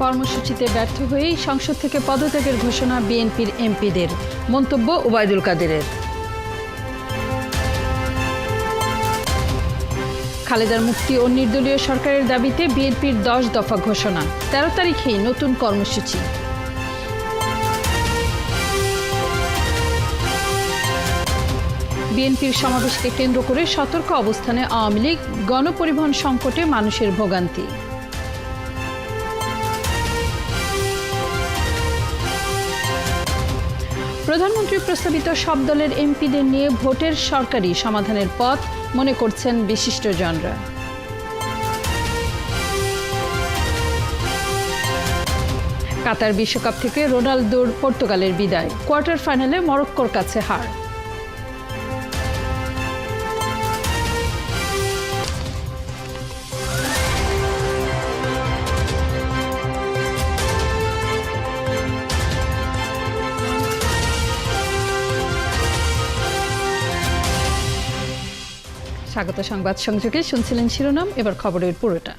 কর্মসূচিতে ব্যর্থ হয়েই সংসদ থেকে পদত্যাগের ঘোষণা বিএনপির এমপিদের, মন্তব্য ওবায়দুল কাদেরের। খালেদার মুক্তি ও নির্দলীয় সরকারের দাবিতে বিএনপির 10 দফা ঘোষণা, 13 তারিখেই নতুন কর্মসূচি। বিএনপির সমাবেশকে কেন্দ্র করে সতর্ক অবস্থানে আওয়ামী লীগ, গণপরিবহন সংকটে মানুষের ভোগান্তি। প্রধানমন্ত্রীর প্রস্তাবিত সব দলের এমপিদের নিয়ে ভোটের সরকারি সমাধানের পথ মনে করছেন বিশিষ্টজনরা। কাতার বিশ্বকাপ থেকে রোনালদোর পর্তুগালের বিদায়, কোয়ার্টার ফাইনালে মরক্কোর কাছে হার। স্বাগত সংবাদ সংযোগে, শুনছিলেন শিরোনাম, এবার খবরের পুরোটা।